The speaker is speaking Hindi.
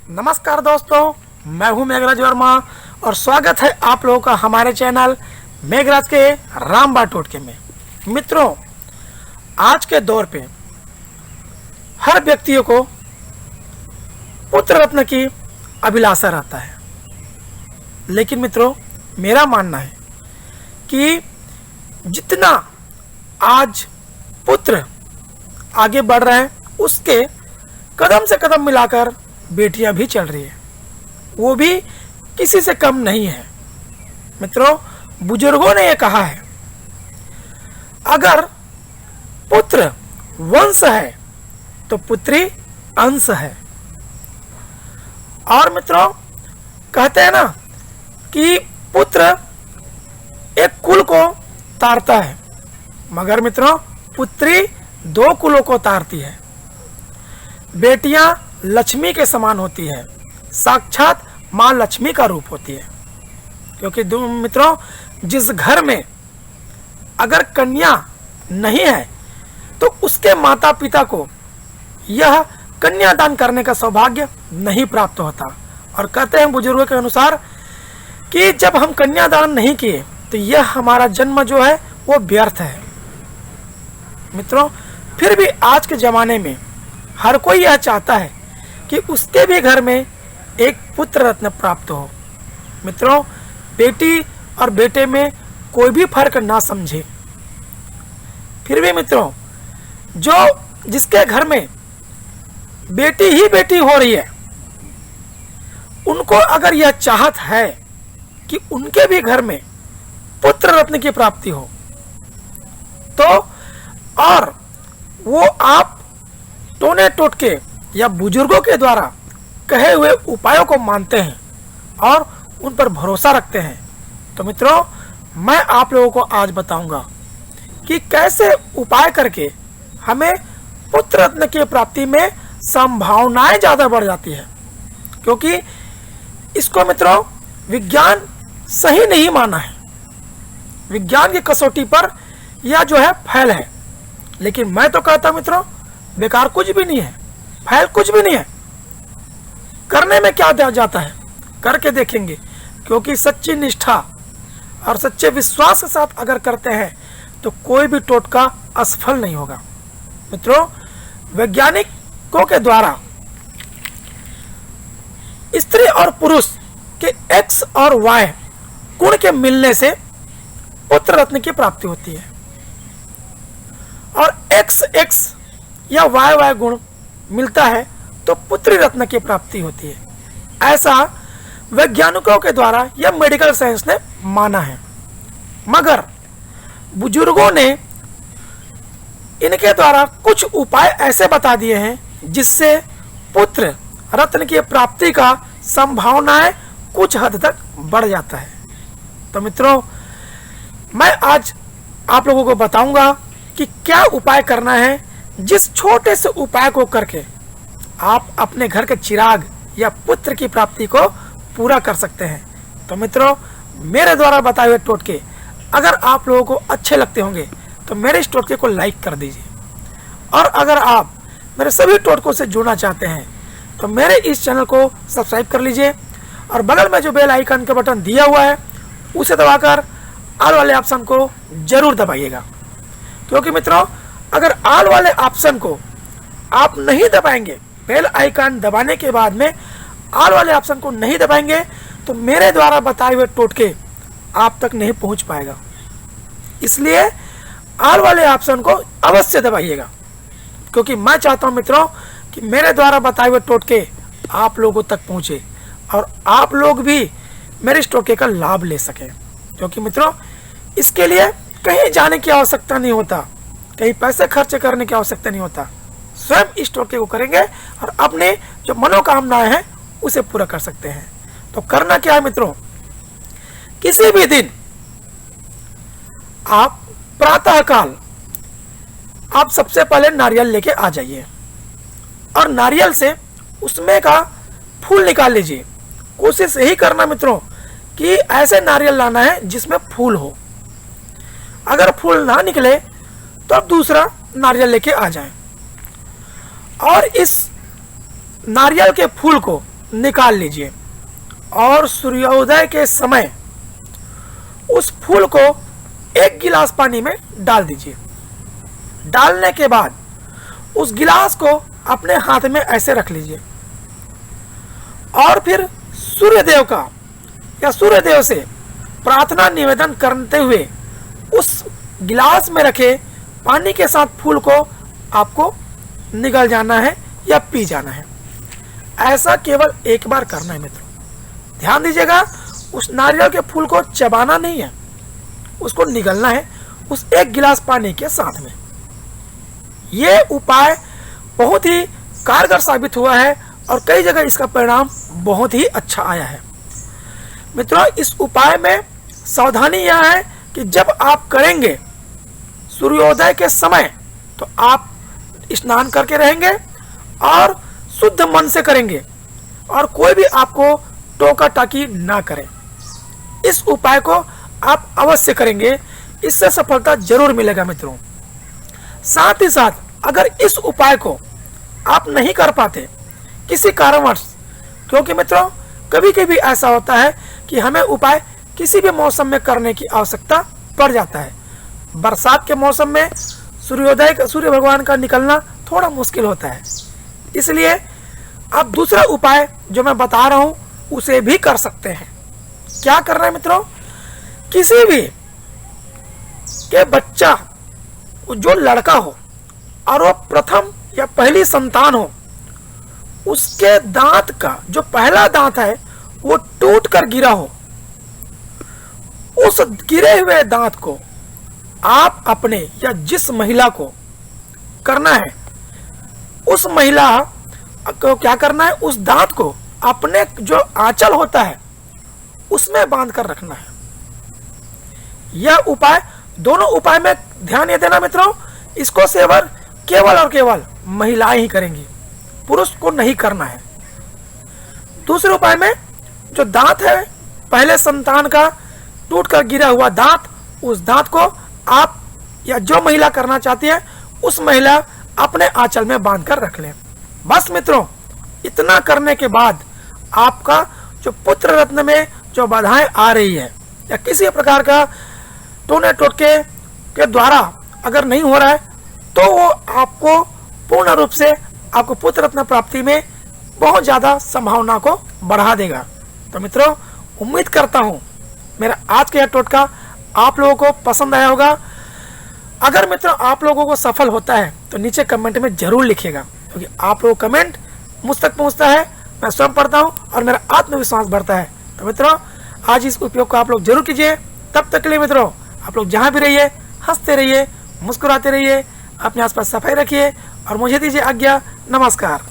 नमस्कार दोस्तों, मैं हूं मेघराज वर्मा और स्वागत है आप लोगों का हमारे चैनल मेघराज के रामबाण टोटके में। मित्रों, आज के दौर पे हर व्यक्तियों को पुत्र रत्न की अभिलाषा रहता है, लेकिन मित्रों मेरा मानना है कि जितना आज पुत्र आगे बढ़ रहे हैं उसके कदम से कदम मिलाकर बेटियां भी चल रही है, वो भी किसी से कम नहीं है। मित्रों, बुजुर्गों ने यह कहा है, अगर पुत्र वंश है तो पुत्री अंश है। और मित्रों कहते हैं ना कि पुत्र एक कुल को तारता है, मगर मित्रों पुत्री दो कुलों को तारती है। बेटियां लक्ष्मी के समान होती है, साक्षात मां लक्ष्मी का रूप होती है। क्योंकि मित्रों जिस घर में अगर कन्या नहीं है तो उसके माता पिता को यह कन्यादान करने का सौभाग्य नहीं प्राप्त होता। और कहते हैं बुजुर्गों के अनुसार कि जब हम कन्यादान नहीं किए तो यह हमारा जन्म जो है वो व्यर्थ है। मित्रों फिर भी आज के जमाने में हर कोई यह चाहता है कि उसके भी घर में एक पुत्र रत्न प्राप्त हो। मित्रों बेटी और बेटे में कोई भी फर्क ना समझे। फिर भी मित्रों जो जिसके घर में बेटी ही बेटी हो रही है, उनको अगर यह चाहत है कि उनके भी घर में पुत्र रत्न की प्राप्ति हो तो और वो आप टोने टोटके या बुजुर्गों के द्वारा कहे हुए उपायों को मानते हैं और उन पर भरोसा रखते हैं, तो मित्रों मैं आप लोगों को आज बताऊंगा कि कैसे उपाय करके हमें पुत्र रत्न की प्राप्ति में संभावनाएं ज्यादा बढ़ जाती है। क्योंकि इसको मित्रों विज्ञान सही नहीं माना है, विज्ञान की कसौटी पर यह जो है फैल है। लेकिन मैं तो कहता हूं मित्रों बेकार कुछ भी नहीं है, फैल कुछ भी नहीं है। करने में क्या जाता है, करके देखेंगे। क्योंकि सच्ची निष्ठा और सच्चे विश्वास के साथ अगर करते हैं तो कोई भी टोटका असफल नहीं होगा। मित्रों वैज्ञानिकों के द्वारा स्त्री और पुरुष के एक्स और वाई गुण के मिलने से पुत्र रत्न की प्राप्ति होती है, और एक्स एक्स या वाई वाई गुण मिलता है तो पुत्री रत्न की प्राप्ति होती है। ऐसा वैज्ञानिकों के द्वारा या मेडिकल साइंस ने माना है। मगर बुजुर्गों ने इनके द्वारा कुछ उपाय ऐसे बता दिए हैं जिससे पुत्र रत्न की प्राप्ति का संभावनाएं कुछ हद तक बढ़ जाता है। तो मित्रों मैं आज आप लोगों को बताऊंगा कि क्या उपाय करना है, जिस छोटे से उपाय को करके आप अपने घर के चिराग या पुत्र की प्राप्ति को पूरा कर सकते हैं। तो मित्रों मेरे द्वारा बताए हुए टोटके अगर आप लोगों को अच्छे लगते होंगे तो मेरे इस टोटके को लाइक कर दीजिए, और अगर आप मेरे सभी टोटकों से जुड़ना चाहते हैं तो मेरे इस चैनल को सब्सक्राइब कर लीजिए, और बगल में जो बेल आइकन का बटन दिया हुआ है उसे दबाकर ऑल वाले ऑप्शन को जरूर दबाइएगा। क्योंकि मित्रों अगर ऑल वाले ऑप्शन को आप नहीं दबाएंगे, बेल आइकन दबाने के बाद में ऑल वाले ऑप्शन को नहीं दबाएंगे तो मेरे द्वारा बताए हुए टोटके आप तक नहीं पहुंच पाएगा। इसलिए ऑल वाले ऑप्शन को अवश्य दबाइएगा, क्योंकि मैं चाहता हूं मित्रों कि मेरे द्वारा बताए हुए टोटके आप लोगों तक पहुंचे और आप लोग भी मेरे इस टोटके का लाभ ले सकें। क्योंकि मित्रों इसके लिए कहीं जाने की आवश्यकता नहीं होता, कहीं पैसे खर्च करने की आवश्यकता नहीं होता। स्वयं इस टोटके को करेंगे और अपने जो मनोकामनाएं हैं उसे पूरा कर सकते हैं। तो करना क्या है मित्रों, किसी भी दिन आप प्रातः काल आप सबसे पहले नारियल लेके आ जाइए, और नारियल से उसमें का फूल निकाल लीजिए। कोशिश यही करना मित्रों कि ऐसे नारियल लाना है जिसमें फूल हो। अगर फूल ना निकले तो आप दूसरा नारियल लेके आ जाएं, और इस नारियल के फूल को निकाल लीजिए और सूर्योदय के समय उस फूल को 1 गिलास पानी में डाल दीजिए। डालने के बाद उस गिलास को अपने हाथ में ऐसे रख लीजिए और फिर सूर्यदेव का या सूर्यदेव से प्रार्थना निवेदन करते हुए उस गिलास में रखे पानी के साथ फूल को आपको निगल जाना है या पी जाना है। ऐसा केवल एक बार करना है मित्रों। ध्यान दीजिएगा, उस नारियल के फूल को चबाना नहीं है, उसको निगलना है उस 1 गिलास पानी के साथ में। यह उपाय बहुत ही कारगर साबित हुआ है और कई जगह इसका परिणाम बहुत ही अच्छा आया है। मित्रों, इस उपाय में सावधानी यह है कि जब आप करेंगे सूर्योदय के समय तो आप स्नान करके रहेंगे और शुद्ध मन से करेंगे और कोई भी आपको टोका टाकी ना करे। इस उपाय को आप अवश्य करेंगे, इससे सफलता जरूर मिलेगा मित्रों। साथ ही साथ अगर इस उपाय को आप नहीं कर पाते किसी कारणवश, क्योंकि मित्रों कभी कभी ऐसा होता है कि हमें उपाय किसी भी मौसम में करने की आवश्यकता पड़ जाता है। बरसात के मौसम में सूर्य भगवान का निकलना थोड़ा मुश्किल होता है, इसलिए आप दूसरा उपाय जो मैं बता रहा हूं उसे भी कर सकते हैं। क्या करना है मित्रों, किसी भी के बच्चा जो लड़का हो और वो प्रथम या पहली संतान हो, उसके दांत का जो पहला दांत है वो टूट कर गिरा हो, उस गिरे हुए दांत को आप अपने या जिस महिला को करना है, उस महिला को क्या करना है, उस दांत को अपने जो आंचल होता है उसमें बांध कर रखना है। यह उपाय, दोनों उपाय में ध्यान ये देना मित्रों, इसको सेवन केवल और केवल महिलाएं ही करेंगी, पुरुष को नहीं करना है। दूसरे उपाय में जो दांत है पहले संतान का टूट कर गिरा हुआ दांत, उस दांत को आप या जो महिला करना चाहती है उस महिला अपने आंचल में बांध कर रख लें। बस मित्रों, इतना करने के बाद आपका जो पुत्र रत्न में जो बाधाएं आ रही है या किसी प्रकार का टोने टोटके के द्वारा अगर नहीं हो रहा है तो वो आपको पूर्ण रूप से आपको पुत्र रत्न प्राप्ति में बहुत ज्यादा संभावना को बढ़ा देगा। तो मित्रों, उम्मीद करता हूं मेरा आज का यह टोटका आप लोगों को पसंद आया होगा। अगर मित्रों आप लोगों को सफल होता है तो नीचे कमेंट में जरूर लिखिएगा, क्योंकि आप लोगों कमेंट मुझ तक पहुंचता है, मैं स्वयं पढ़ता हूं और मेरा आत्मविश्वास बढ़ता है। तो मित्रों, आज इस उपयोग को आप लोग जरूर कीजिए। तब तक के लिए मित्रों, आप लोग जहां भी रहिए हंसते रहिए, मुस्कुराते रहिए, अपने आसपास सफाई रखिए और मुझे दीजिए आज्ञा। नमस्कार।